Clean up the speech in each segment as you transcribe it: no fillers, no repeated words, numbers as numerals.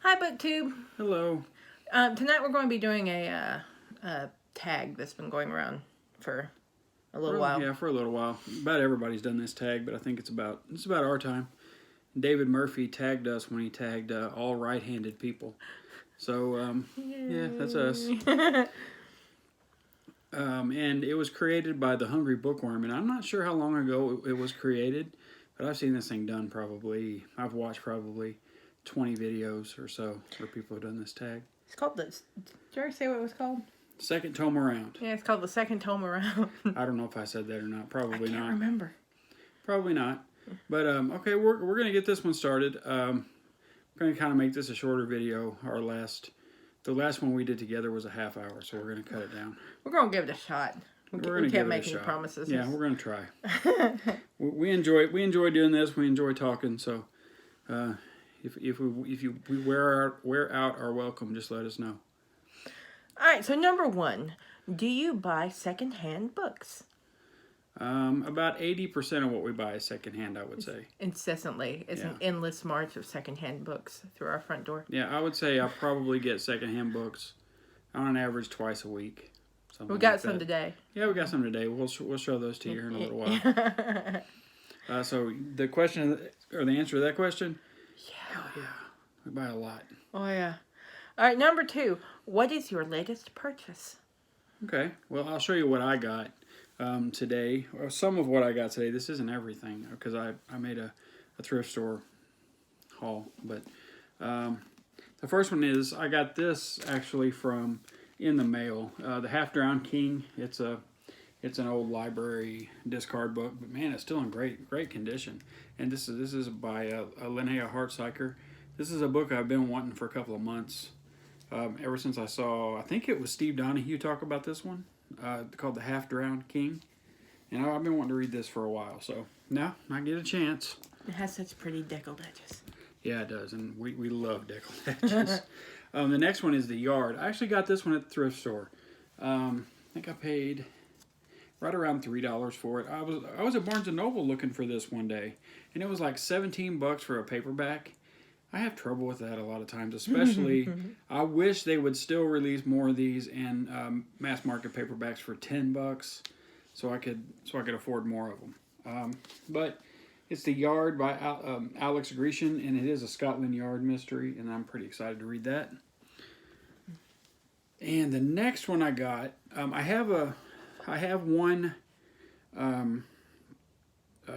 Hi, BookTube. Hello. Tonight we're going to be doing a tag that's been going around for a little while. Yeah, for a little while. About everybody's done this tag, but I think it's about our time. David Murphy tagged us when he tagged all right-handed people. So, yeah, that's us. And it was created by the Hungry Bookworm, and I'm not sure how long ago it was created, but I've seen this thing done probably. I've watched probably 20 videos or so where people have done this tag. It's called the... Did you already say what it was called? Second tome around. Yeah, it's called the second tome around. I don't know if I said that or not. Probably not. I can't remember. Probably not. But, okay, we're going to get this one started. We're going to kind of make this a shorter video. The last one we did together was a half hour, so we're going to cut it down. We're going to give it a shot. We can't make any promises. Yeah, we're going to try. we enjoy doing this. We enjoy talking, so if we wear out our welcome, just let us know. All right, so number one, do you buy secondhand books? About 80% of what we buy is secondhand, I would say. Incessantly. It's an endless march of secondhand books through our front door. Yeah, I would say I probably get secondhand books on an average twice a week. We got some today. Yeah, we got some today. We'll show those to you here in a little while. So the question, or the answer to that question? Yeah. We buy a lot. Oh, yeah. All right, number two. What is your latest purchase? Okay. Well, I'll show you what I got today. Or some of what I got today. This isn't everything because I made a thrift store haul. But the first one is I got this actually from in the mail. The Half Drowned King. It's an old library discard book, but man, it's still in great condition. And this is by Linnea Hartziker. This is a book I've been wanting for a couple of months. Ever since I saw, I think it was Steve Donahue talk about this one, called The Half Drowned King. And I've been wanting to read this for a while, so now I get a chance. It has such pretty deckled edges. Yeah, it does, and we love deckled edges. The next one is The Yard. I actually got this one at the thrift store. I think I paid right around $3 for it. I was at Barnes & Noble looking for this one day, and it was like $17 for a paperback. I have trouble with that a lot of times, especially I wish they would still release more of these in mass market paperbacks for $10 so I could afford more of them. But it's The Yard by Alex Grecian, and it is a Scotland Yard mystery, and I'm pretty excited to read that. And the next one I got, I have one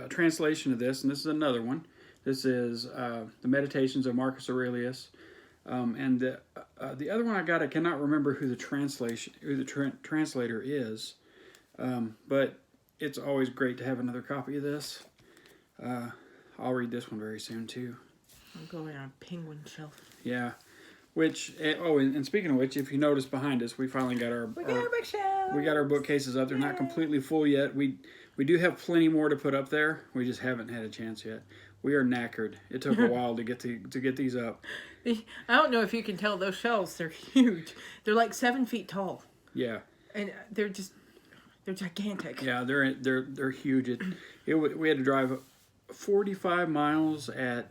translation of this, and this is another one. This is the Meditations of Marcus Aurelius, and the other one I got, I cannot remember who the translator is, but it's always great to have another copy of this. I'll read this one very soon too. I'm going on a penguin shelf. Yeah, and speaking of which, if you notice behind us, we finally got our bookshelf. We got our bookcases up. They're not completely full yet. We do have plenty more to put up there. We just haven't had a chance yet. We are knackered. It took a while to get these up. I don't know if you can tell those shelves. They're huge. They're like 7 feet tall. Yeah. And they're gigantic. Yeah, they're huge. We had to drive 45 miles at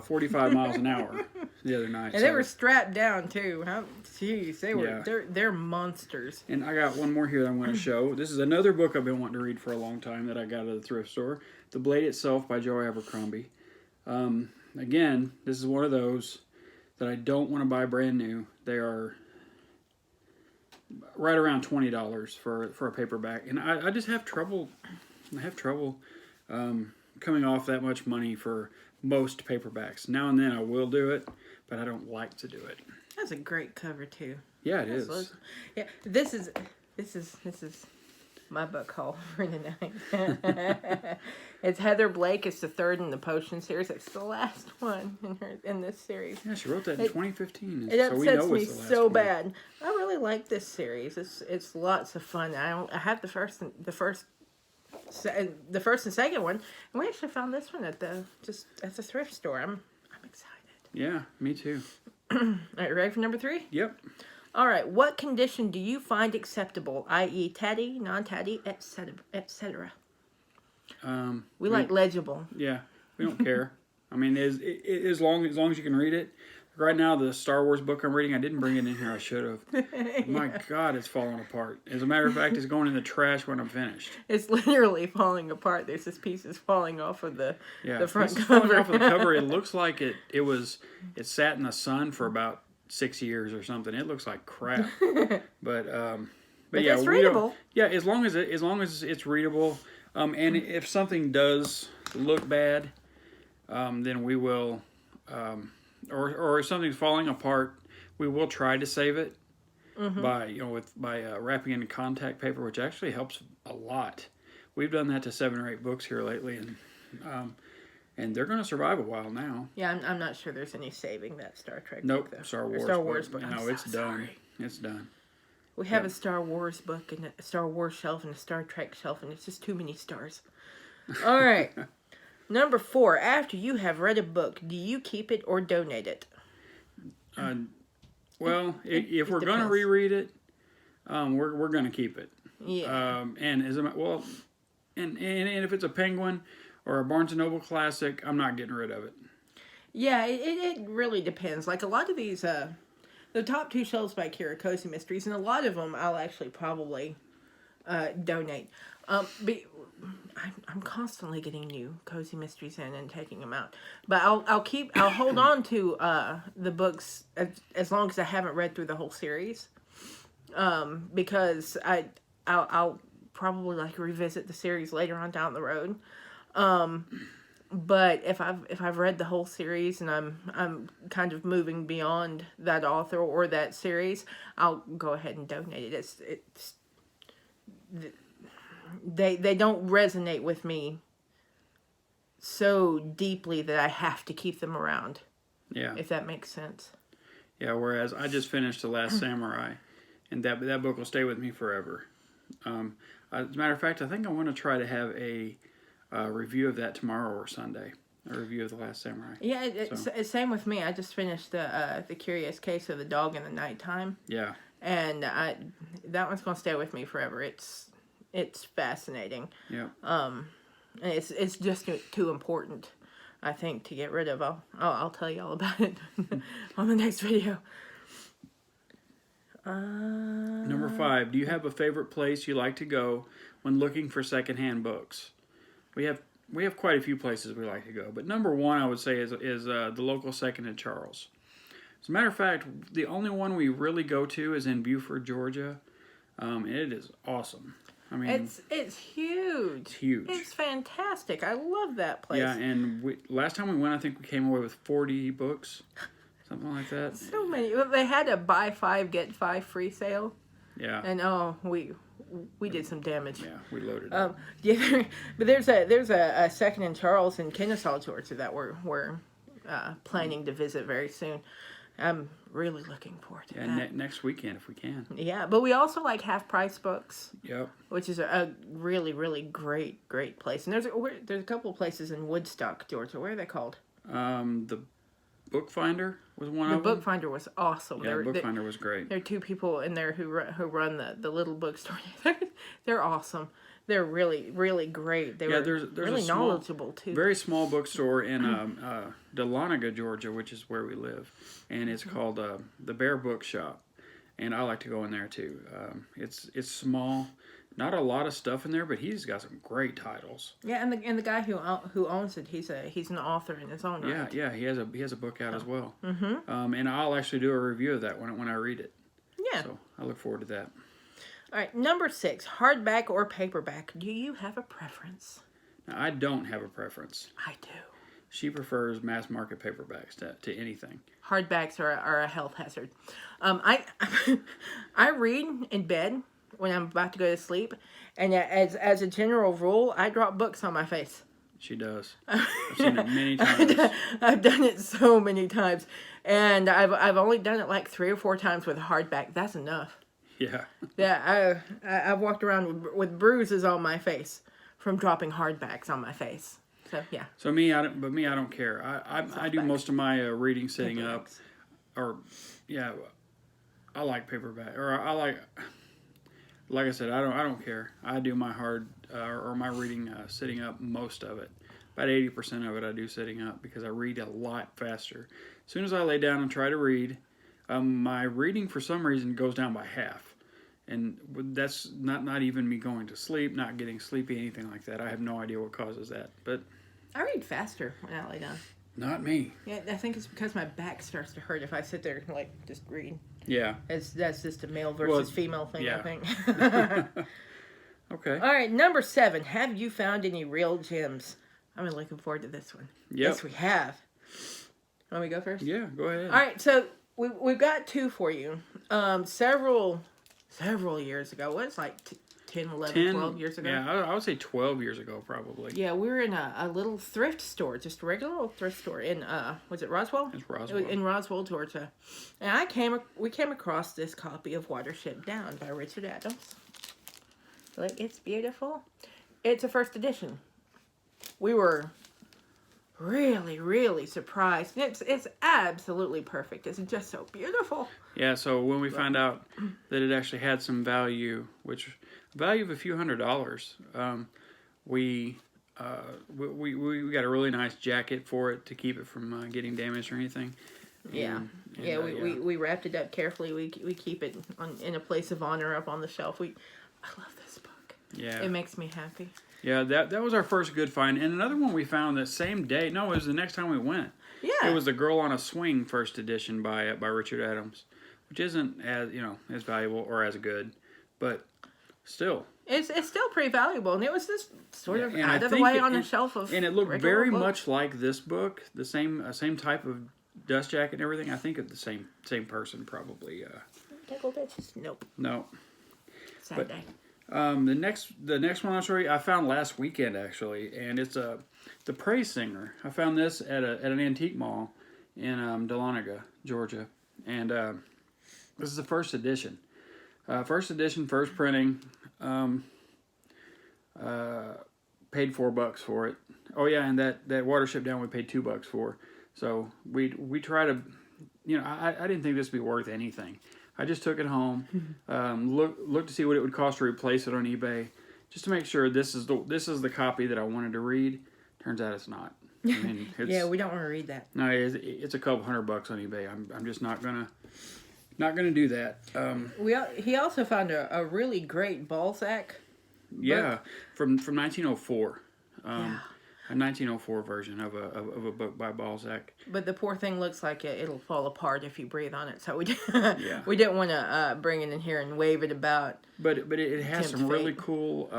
45 miles an hour the other night. And they were strapped down too. Jeez, they're monsters. And I got one more here that I'm going to show. This is another book I've been wanting to read for a long time that I got at the thrift store. The Blade Itself by Joe Abercrombie. Again, this is one of those that I don't want to buy brand new. They are right around $20 for a paperback, and I just have trouble. I have trouble coming off that much money for most paperbacks. Now and then I will do it, but I don't like to do it. That's a great cover too. Yeah, it is. Yeah, this is my book haul for tonight. It's Heather Blake. It's the third in the Potion series. It's the last one in this series. Yeah, she wrote that in 2015. It upsets me so bad. I really like this series. It's lots of fun. I have the first and second one, and we actually found this one at the thrift store. I'm excited. Yeah, me too. All right, ready for number 3? Yep. All right, what condition do you find acceptable, i.e. tatty, non-tatty, etc.? We like legible. Yeah, we don't care. I mean, as long as you can read it, right now, the Star Wars book I'm reading, I didn't bring it in here. I should have. My God, it's falling apart. As a matter of fact, it's going in the trash when I'm finished. It's literally falling apart. There's just pieces falling off of the front pieces cover. falling off of the cover. It looks like it sat in the sun for about 6 years or something. It looks like crap. But yeah, it's readable. Yeah, as long as it's readable. And if something does look bad, then we will, or if something's falling apart, we will try to save it by wrapping it in contact paper, which actually helps a lot. We've done that to 7 or 8 books here lately, and they're going to survive a while now. Yeah, I'm not sure there's any saving that Star Trek Nope, book, though. Star Wars book. No, it's done. It's done. We have a Star Wars book and a Star Wars shelf and a Star Trek shelf, and it's just too many stars. All right. Number 4. After you have read a book, do you keep it or donate it? Well, if we're going to reread it, we're going to keep it. Yeah. And if it's a Penguin or a Barnes & Noble classic, I'm not getting rid of it. Yeah, it really depends. Like a lot of these, the top 2 shelves by Kira, Cozy Mysteries, and a lot of them I'll actually probably donate. I'm constantly getting new Cozy Mysteries in and taking them out. But I'll hold on to the books as long as I haven't read through the whole series. Because I'll probably like revisit the series later on down the road. But if I've read the whole series and I'm kind of moving beyond that author or that series, I'll go ahead and donate it. They don't resonate with me so deeply that I have to keep them around. Yeah. If that makes sense. Yeah, whereas I just finished The Last Samurai, and that book will stay with me forever. As a matter of fact, I think I want to try to have a review of that tomorrow or Sunday. A review of The Last Samurai. Yeah, it's same with me. I just finished the Curious Case of the Dog in the Nighttime. Yeah. And that one's gonna stay with me forever. It's fascinating. Yeah. And it's just too important, I think, to get rid of. I'll tell you all about it on the next video. Number 5. Do you have a favorite place you like to go when looking for secondhand books? We have quite a few places we like to go, but number 1 I would say is the local second in Charles. As a matter of fact, the only one we really go to is in Buford, Georgia. It is awesome. I mean, it's huge. It's huge. It's fantastic. I love that place. Yeah, and last time we went, I think we came away with 40 books, something like that. So many. They had a buy 5 get 5 free sale. Yeah. And we did some damage. Yeah, we loaded up. Yeah, but there's a second in Charles in Kennesaw, Georgia that we're planning to visit very soon. I'm really looking forward to that. Next weekend if we can. Yeah, but we also like Half Price Books. Yep. Which is a really, really great place. And there's a couple of places in Woodstock, Georgia. Where are they called? The Bookfinder was one of them. The Bookfinder was awesome. Yeah, the Bookfinder was great. There are 2 people in there who run the little bookstore. They're awesome. They're really, really great. There's really knowledgeable, too. Very small bookstore in Dahlonega, Georgia, which is where we live. And it's called the Bear Bookshop. And I like to go in there, too. It's small. Not a lot of stuff in there, but he's got some great titles. Yeah, and the guy who owns it, he's an author in his own right. Yeah, he has a book out as well. Mm-hmm. And I'll actually do a review of that when I read it. Yeah. So I look forward to that. All right, number 6, hardback or paperback. Do you have a preference? Now, I don't have a preference. I do. She prefers mass market paperbacks to anything. Hardbacks are a health hazard. I read in bed when I'm about to go to sleep, and as a general rule, I drop books on my face. She does. I've seen it many times. I've done it so many times, and I've only done it like 3 or 4 times with a hardback. That's enough. Yeah. Yeah, I've walked around with bruises on my face from dropping hardbacks on my face. So yeah. So I don't care. I do most of my reading sitting up, or yeah, I like paperback, or I like I said, I don't care. I do my my reading sitting up most of it. About 80% of it I do sitting up because I read a lot faster. soon as I lay down and try to read, my reading for some reason goes down by half. And that's not even me going to sleep, not getting sleepy, anything like that. I have no idea what causes that. But I read faster when I lay down. Not me. Yeah, I think it's because my back starts to hurt if I sit there and like just read. Yeah. That's just a male versus female thing, yeah. I think. Okay. All right, number 7. Have you found any real gems? I'm really looking forward to this one. Yep. Yes, we have. Want me to go first? Yeah, go ahead. All right, so we've got 2 for you. Several years ago. What, like 10, 11, 12 years ago? Yeah, I would say 12 years ago, probably. Yeah, we were in a little thrift store, just a regular little thrift store in, was it Roswell? It's Roswell. In Roswell, Georgia. And we came across this copy of Watership Down by Richard Adams. Like, it's beautiful. It's a first edition. We were really, really surprised. It's absolutely perfect. It's just so beautiful. Yeah, so when we found out that it actually had some value, which value of a few $100s, we got a really nice jacket for it to keep it from getting damaged or anything. Yeah, we wrapped it up carefully. We keep it in a place of honor up on the shelf. I love this book. Yeah, it makes me happy. Yeah, that was our first good find. And another one we found that same day. No, it was the next time we went. Yeah, it was The Girl on a Swing first edition by Richard Adams, which isn't as as valuable or as good, but still. It's still pretty valuable, and it was just sort of and out of the way on the shelf of. And it looked very much like this book, the same type of dust jacket and everything. I think it's the same person probably. Nope. No. Sad day. The next one I'll show you, I found last weekend actually, and it's Despres Singer. I found this at an antique mall in Dahlonega, Georgia, and this is the first edition. First printing. Paid $4 for it. Oh yeah, and that Watership Down we paid $2 for. So we try to, I didn't think this would be worth anything. I just took it home, looked to see what it would cost to replace it on eBay, just to make sure this is the copy that I wanted to read. Turns out it's not. I mean, yeah, we don't want to read that. No, it's a couple $100 on eBay. I'm just not gonna do that. He also found a really great Balzac. Yeah, from 1904. Yeah. A 1904 version of a book by Balzac. But the poor thing looks like it'll fall apart if you breathe on it. So we yeah. we didn't want to bring it in here and wave it about. But it has some really cool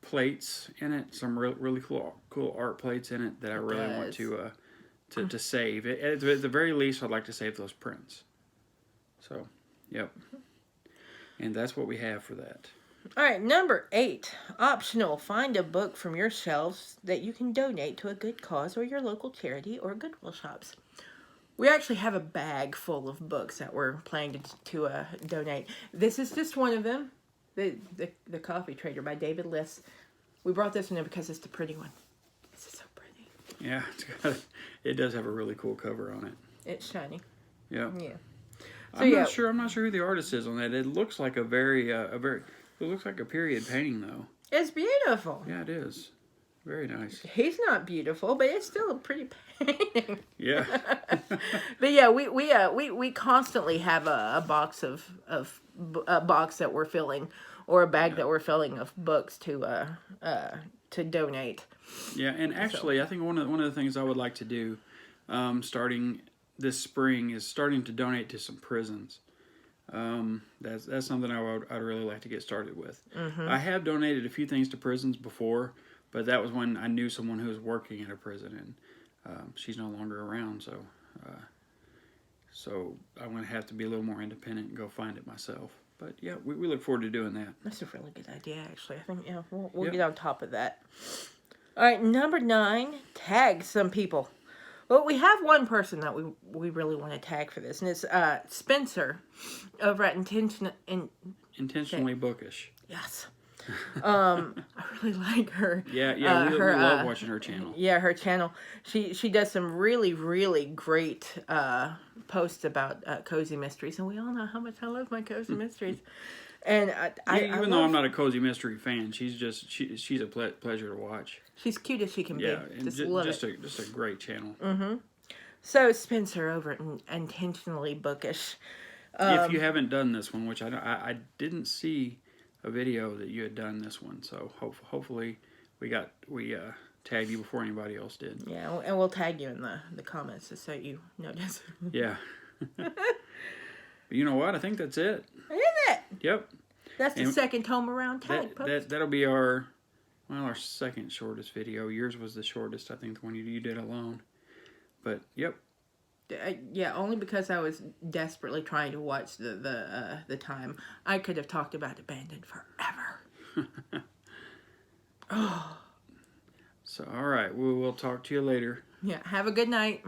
plates in it. Some really cool art plates in it that I really want to save. At the very least, I'd like to save those prints. So, yep. And that's what we have for that. All right, number 8, optional. Find a book from your shelves that you can donate to a good cause or your local charity or Goodwill shops. We actually have a bag full of books that we're planning to donate. This is just one of them, the Coffee Trader by David Liss. We brought this one in because it's the pretty one. This is so pretty. Yeah, it does have a really cool cover on it. It's shiny. Yeah. Yeah. So, I'm not sure who the artist is on that. It looks like it looks like a period painting, though. It's beautiful. Yeah, it is. Very nice. He's not beautiful, but it's still a pretty painting. Yeah. But yeah, we constantly have a box of a box that we're filling, or a bag that we're filling of books to donate. Yeah, and actually, I think one of the things I would like to do, starting this spring, is starting to donate to some prisons. That's something I'd really like to get started with. Mm-hmm. I have donated a few things to prisons before, but that was when I knew someone who was working at a prison, and she's no longer around, so I'm going to have to be a little more independent and go find it myself. But yeah, we look forward to doing that. That's a really good idea, actually. I think we'll get on top of that. All right, number 9, tag some people. Well, we have one person that we really want to tag for this, and it's Spencer over at Intentionally Bookish. Yes. I really like her. Yeah, we love watching her channel. Yeah, her channel. She does some really, really great posts about cozy mysteries, and we all know how much I love my cozy mysteries. And even though I'm not a cozy mystery fan, she's a pleasure to watch. She's cute as she can be. Yeah, and just a great channel. Mm-hmm. So Spencer over at Intentionally Bookish. If you haven't done this one, which I didn't see a video that you had done this one, so hopefully we tagged you before anybody else did. Yeah, and we'll tag you in the comments just so you notice. Yeah. But you know what? I think that's it. Is it? Yep. That's the second Tome around tag post. That'll be our second shortest video. Yours was the shortest, I think, the one you did alone. But yep. Yeah, only because I was desperately trying to watch the time. I could have talked about Abandoned forever. Oh. So, all right. We'll talk to you later. Yeah, have a good night.